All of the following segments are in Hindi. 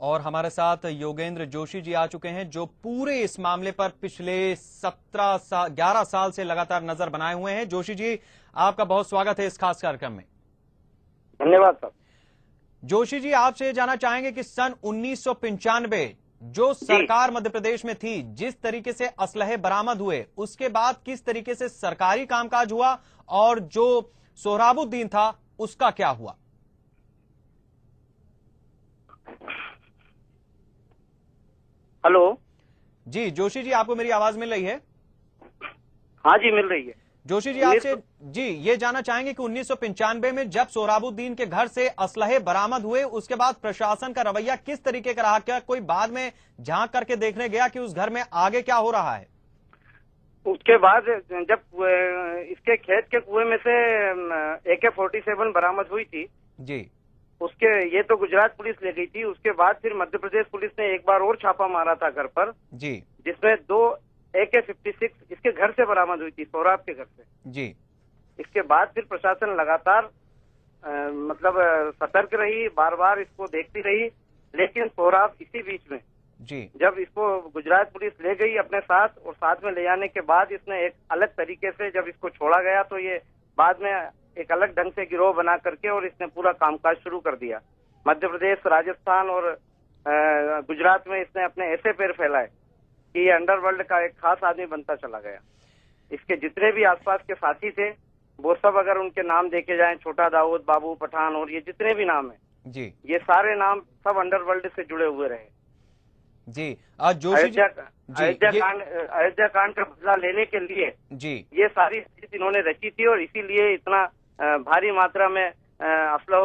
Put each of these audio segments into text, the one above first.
और हमारे साथ योगेंद्र जोशी जी आ चुके हैं, जो पूरे इस मामले पर पिछले 11 साल से लगातार नजर बनाए हुए हैं। जोशी जी, आपका बहुत स्वागत है इस खास कार्यक्रम में। धन्यवाद सर। जोशी जी, आपसे जानना चाहेंगे कि सन 1995 जो सरकार मध्य प्रदेश में थी, जिस तरीके से असलहे बरामद हुए, उसके बाद किस तरीके से सरकारी कामकाज हुआ और जो सोहराबुद्दीन था उसका क्या हुआ? हेलो जी जोशी जी, आपको मेरी आवाज मिल रही है? हाँ जी, मिल रही है। जोशी जी, आपसे जी ये जानना चाहेंगे कि 1995 में जब सोहराबुद्दीन के घर से असलहे बरामद हुए, उसके बाद प्रशासन का रवैया किस तरीके का रहा? क्या कोई बाद में झांक करके देखने गया कि उस घर में आगे क्या हो रहा है? उसके बाद जब इसके खेत के कुएं में से AK-47 बरामद हुई थी जी, उसके ये तो गुजरात पुलिस ले गई थी। उसके बाद फिर मध्य प्रदेश पुलिस ने एक बार और छापा मारा था घर पर जी, जिसमें 2 AK-56 इसके घर से बरामद हुई थी, सोहराब के घर से। जी, इसके बाद फिर प्रशासन लगातार सतर्क रही, बार बार इसको देखती रही। लेकिन सोहराब इसी बीच में जी, जब इसको गुजरात पुलिस ले गई अपने साथ, और साथ में ले जाने के बाद इसने एक अलग तरीके से जब इसको छोड़ा गया तो ये बाद में एक अलग ढंग से गिरोह बना करके और इसने पूरा कामकाज शुरू कर दिया। मध्य प्रदेश, राजस्थान और गुजरात में इसने अपने ऐसे पैर फैलाए कि ये अंडरवर्ल्ड का एक खास आदमी बनता चला गया। इसके जितने भी आसपास के साथी थे वो सब अगर उनके नाम देखे जाएं, छोटा दाऊद, बाबू पठान और ये जितने भी नाम है जी, ये सारे नाम सब अंडरवर्ल्ड से जुड़े हुए रहे। जी। जोशी जी, अयोध्या कांड का बदला लेने के लिए जी, ये सारी चीज इन्होंने रची थी और इसीलिए इतना भारी मात्रा में असलाह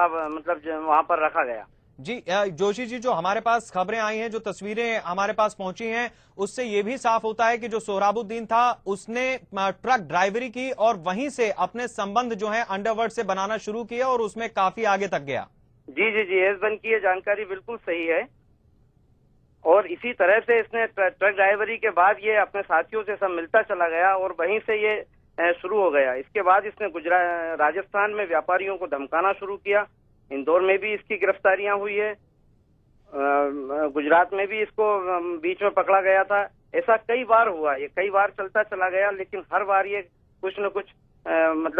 वहां पर रखा गया। जी जोशी जी, जो हमारे पास खबरें आई हैं, जो तस्वीरें हमारे पास पहुंची हैं, उससे ये भी साफ होता है कि जो सोहराबुद्दीन था उसने ट्रक ड्राइवरी की और वहीं से अपने संबंध जो है अंडरवर्ल्ड से बनाना शुरू किया और उसमें काफी आगे तक गया। जी जी जी, एस बन की ये जानकारी बिल्कुल सही है। और इसी तरह से इसने ट्रक ड्राइवरी के बाद ये अपने साथियों से सब मिलता चला गया और वहीं से ये शुरू हो गया। इसके बाद इसने राजस्थान में व्यापारियों को धमकाना शुरू किया। इंदौर में भी इसकी गिरफ्तारियां हुई है, गुजरात में भी इसको बीच में पकड़ा गया था। ऐसा कई बार हुआ, ये कई बार चलता चला गया, लेकिन हर बार ये कुछ न कुछ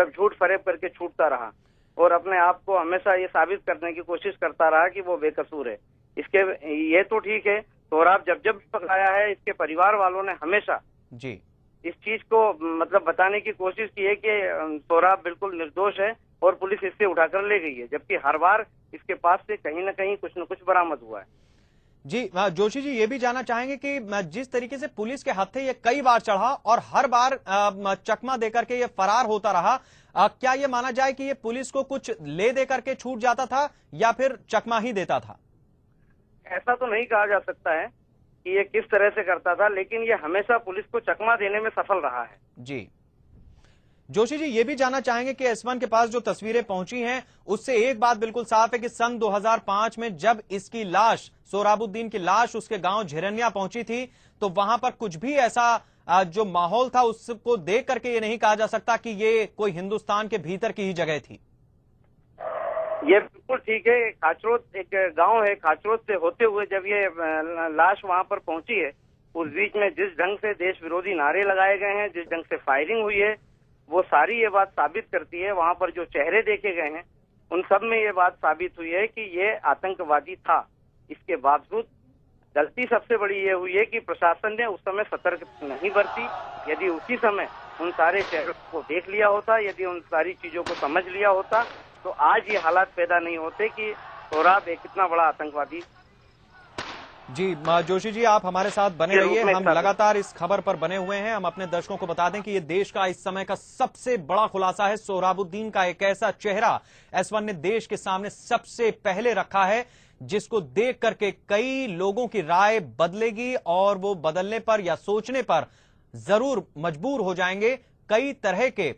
झूठ फरेब करके छूटता रहा और अपने आप को हमेशा ये साबित करने की कोशिश करता रहा कि वो बेकसूर है। इसके ये तो ठीक है, सोहराब जब पकड़ाया है इसके परिवार वालों ने हमेशा जी इस चीज को बताने की कोशिश की है कि सोहराब बिल्कुल निर्दोष है और पुलिस इससे उठाकर ले गई है, जबकि हर बार इसके पास से कहीं न कहीं कुछ न कुछ बरामद हुआ है। जी जोशी जी, ये भी जानना चाहेंगे कि जिस तरीके से पुलिस के हत्थे ये कई बार चढ़ा और हर बार चकमा देकर के ये फरार होता रहा, क्या ये माना जाए कि ये पुलिस को कुछ ले दे करके छूट जाता था या फिर चकमा ही देता था? ऐसा तो नहीं कहा जा सकता है कि ये किस तरह से करता था, लेकिन ये हमेशा पुलिस को चकमा देने में सफल रहा है। जी जोशी जी, ये भी जानना चाहेंगे कि S1 के पास जो तस्वीरें पहुंची हैं उससे एक बात बिल्कुल साफ है कि सन 2005 में जब इसकी लाश, सोहराबुद्दीन की लाश उसके गांव झिरनिया पहुंची थी, तो वहां पर कुछ भी ऐसा जो माहौल था उसको देख करके ये नहीं कहा जा सकता कि ये कोई हिंदुस्तान के भीतर की ही जगह थी। ये बिल्कुल ठीक है। खाचरोद एक गांव है, खाचरोद से होते हुए जब ये लाश वहां पर पहुंची है, उस बीच में जिस ढंग से देश विरोधी नारे लगाए गए हैं, जिस ढंग से फायरिंग हुई है, वो सारी ये बात साबित करती है। वहां पर जो चेहरे देखे गए हैं उन सब में ये बात साबित हुई है कि ये आतंकवादी था। इसके बावजूद गलती सबसे बड़ी ये हुई है कि प्रशासन ने उस समय सतर्क नहीं बरती। यदि उसी समय उन सारे चेहरों को देख लिया होता, यदि उन सारी चीजों को समझ लिया होता, तो आज ये हालात पैदा नहीं होते कि सोहराब एक कितना बड़ा आतंकवादी। जी जोशी जी, आप हमारे साथ बने रहिए, हम लगातार इस खबर पर बने हुए हैं। हम अपने दर्शकों को बता दें कि ये देश का इस समय का सबसे बड़ा खुलासा है। सोहराबुद्दीन का एक ऐसा चेहरा S1 ने देश के सामने सबसे पहले रखा है जिसको देख करके कई लोगों की राय बदलेगी और वो बदलने पर या सोचने पर जरूर मजबूर हो जाएंगे। कई तरह के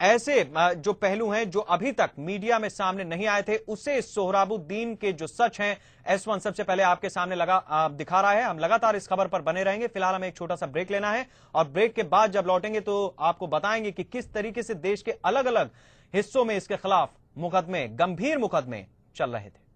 ऐसे जो पहलू हैं जो अभी तक मीडिया में सामने नहीं आए थे, उसे सोहराबुद्दीन के जो सच हैं S1 सबसे पहले आपके सामने दिखा रहा है। हम लगातार इस खबर पर बने रहेंगे। फिलहाल हमें एक छोटा सा ब्रेक लेना है और ब्रेक के बाद जब लौटेंगे तो आपको बताएंगे कि किस तरीके से देश के अलग अलग हिस्सों में इसके खिलाफ मुकदमे, गंभीर मुकदमे चल रहे थे।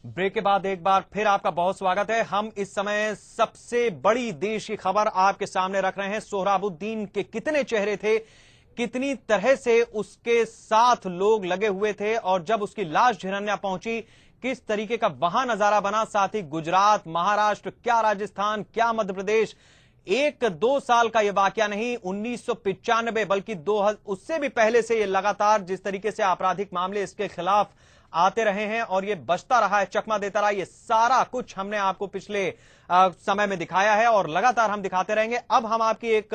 ब्रेक के बाद एक बार फिर आपका बहुत स्वागत है। हम इस समय सबसे बड़ी देश की खबर आपके सामने रख रहे हैं। सोहराबुद्दीन के कितने चेहरे थे, कितनी तरह से उसके साथ लोग लगे हुए थे, और जब उसकी लाश झिरन्या पहुंची किस तरीके का वहां नजारा बना। साथ ही गुजरात, महाराष्ट्र, क्या राजस्थान, क्या मध्य प्रदेश, 1-2 साल का यह वाकया नहीं, 1995 बल्कि उससे भी पहले से यह लगातार जिस तरीके से आपराधिक मामले इसके खिलाफ आते रहे हैं और ये बचता रहा है, चकमा देता रहा, ये सारा कुछ हमने आपको पिछले समय में दिखाया है और लगातार हम दिखाते रहेंगे। अब हम आपकी एक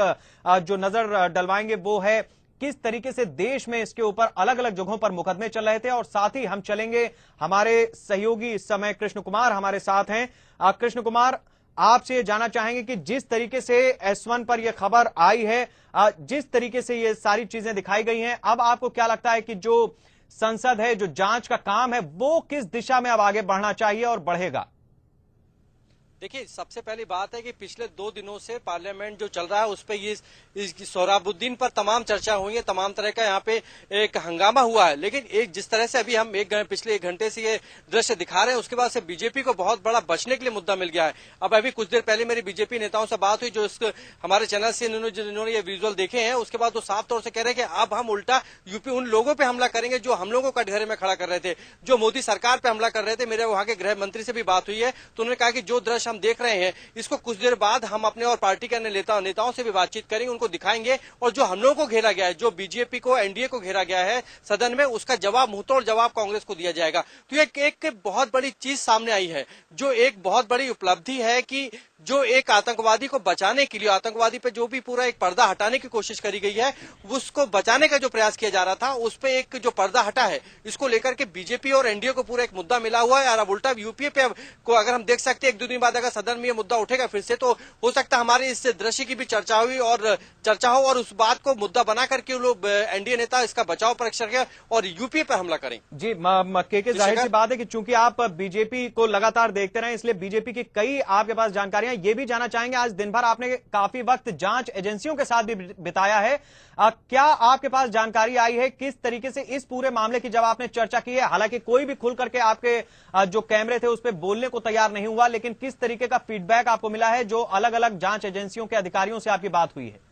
जो नजर डलवाएंगे वो है किस तरीके से देश में इसके ऊपर अलग अलग जगहों पर मुकदमे चल रहे थे, और साथ ही हम चलेंगे, हमारे सहयोगी इस समय कृष्ण कुमार हमारे साथ हैं। कृष्ण कुमार, आपसे ये जानना चाहेंगे कि जिस तरीके से S1 पर यह खबर आई है, जिस तरीके से ये सारी चीजें दिखाई गई हैं, अब आपको क्या लगता है कि जो संसद है, जो जांच का काम है, वो किस दिशा में अब आगे बढ़ना चाहिए और बढ़ेगा? देखिए, सबसे पहली बात है कि पिछले 2 दिनों से पार्लियामेंट जो चल रहा है उस पर ये सोहराबुद्दीन पर तमाम चर्चा हुई है, तमाम तरह का यहाँ पे एक हंगामा हुआ है। लेकिन एक जिस तरह से अभी हम पिछले 1 घंटे से ये दृश्य दिखा रहे हैं, उसके बाद से बीजेपी को बहुत बड़ा बचने के लिए मुद्दा मिल गया है। अब अभी कुछ देर पहले मेरी बीजेपी नेताओं से बात हुई, जो हमारे चैनल से जिन्होंने ये विजुअल देखे हैं, उसके बाद वो साफ तौर से कह रहे हैं कि अब हम उल्टा यूपी उन लोगों पर हमला करेंगे जो हम लोगों को कटघरे में खड़ा कर रहे थे, जो मोदी सरकार पर हमला कर रहे थे। मेरे वहां के गृह मंत्री से भी बात हुई है, तो उन्होंने कहा कि जो दृश्य हम देख रहे हैं इसको कुछ देर बाद हम अपने और पार्टी के अन्य नेताओं से भी बातचीत करेंगे, उनको दिखाएंगे, और जो हम लोगों को घेरा गया है, जो बीजेपी को, एनडीए को घेरा गया है सदन में, उसका जवाब, मुंहतोड़ जवाब कांग्रेस को दिया जाएगा। तो एक बहुत बड़ी चीज सामने आई है, जो एक बहुत बड़ी उपलब्धि है कि जो एक आतंकवादी को बचाने के लिए, आतंकवादी पे जो भी पूरा एक पर्दा हटाने की कोशिश करी गई है, उसको बचाने का जो प्रयास किया जा रहा था, उस पे एक जो पर्दा हटा है, इसको लेकर के बीजेपी और एनडीए को पूरा एक मुद्दा मिला हुआ है। और अब उल्टा यूपीए पे को अगर हम देख सकते हैं, 1-2 दिन बाद अगर सदन में ये मुद्दा उठेगा फिर से, तो हो सकता है हमारे इस दृश्य की भी चर्चा हो और उस बात को मुद्दा बना करके लोग एनडीए नेता इसका बचाव परीक्षा करें और यूपीए पर हमला करें। जी, के जाहिर सी बात है कि चूंकि आप बीजेपी को लगातार देखते रहे, इसलिए बीजेपी की कई आपके पास जानकारियां, ये भी जानना चाहेंगे, आज दिन भर आपने काफी वक्त जांच एजेंसियों के साथ भी बिताया है, क्या आपके पास जानकारी आई है किस तरीके से इस पूरे मामले की जब आपने चर्चा की है? हालांकि कोई भी खुल करके आपके जो कैमरे थे उस पर बोलने को तैयार नहीं हुआ, लेकिन किस तरीके का फीडबैक आपको मिला है जो अलग अलग जांच एजेंसियों के अधिकारियों से आपकी बात हुई है?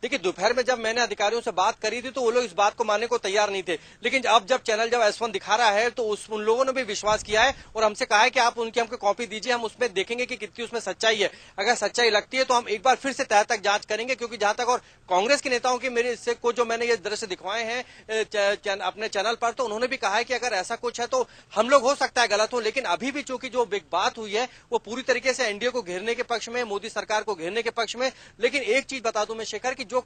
देखिए, दोपहर में जब मैंने अधिकारियों से बात करी थी तो वो लोग इस बात को मानने को तैयार नहीं थे, लेकिन अब जब चैनल S1 दिखा रहा है तो उन लोगों ने भी विश्वास किया है और हमसे कहा है कि आप उनकी हमको कॉपी दीजिए, हम उसमें देखेंगे कि कितनी उसमें सच्चाई है। अगर सच्चाई लगती है तो हम एक बार फिर से तह तक जांच करेंगे, क्योंकि जहां तक और कांग्रेस के नेताओं की मेरे से को जो मैंने ये दृश्य दिखवाए हैं अपने चैनल पर, तो उन्होंने भी कहा है कि अगर ऐसा कुछ है तो हम लोग हो सकता है गलत हो, लेकिन अभी भी चूंकि जो बिग बात हुई है वो पूरी तरीके से एनडीए को घेरने के पक्ष में, मोदी सरकार को घेरने के पक्ष में। लेकिन एक चीज बता दूं मैं शेखर, की जो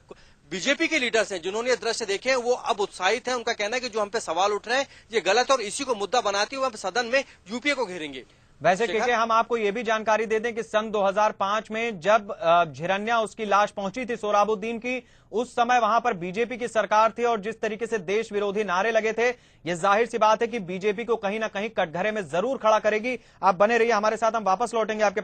बीजेपी के लीडर्स हैं जिन्होंने ये दृश्य देखे हैं वो अब उत्साहित हैं। उनका कहना है कि जो हम पे सवाल उठ रहे हैं ये गलत और इसी को मुद्दा बनाते हुए हम सदन में यूपीए को घेरेंगे। वैसे के हम आपको यह भी जानकारी दे दें कि सन 2005 में जब झिरन्या उसकी लाश पहुंची थी सोहराबुद्दीन की, उस समय वहां पर बीजेपी की सरकार थी और जिस तरीके से देश विरोधी नारे लगे थे, यह जाहिर सी बात है कि बीजेपी को कहीं ना कहीं कटघरे में जरूर खड़ा करेगी। आप बने रहिए हमारे साथ, हम वापस लौटेंगे आपके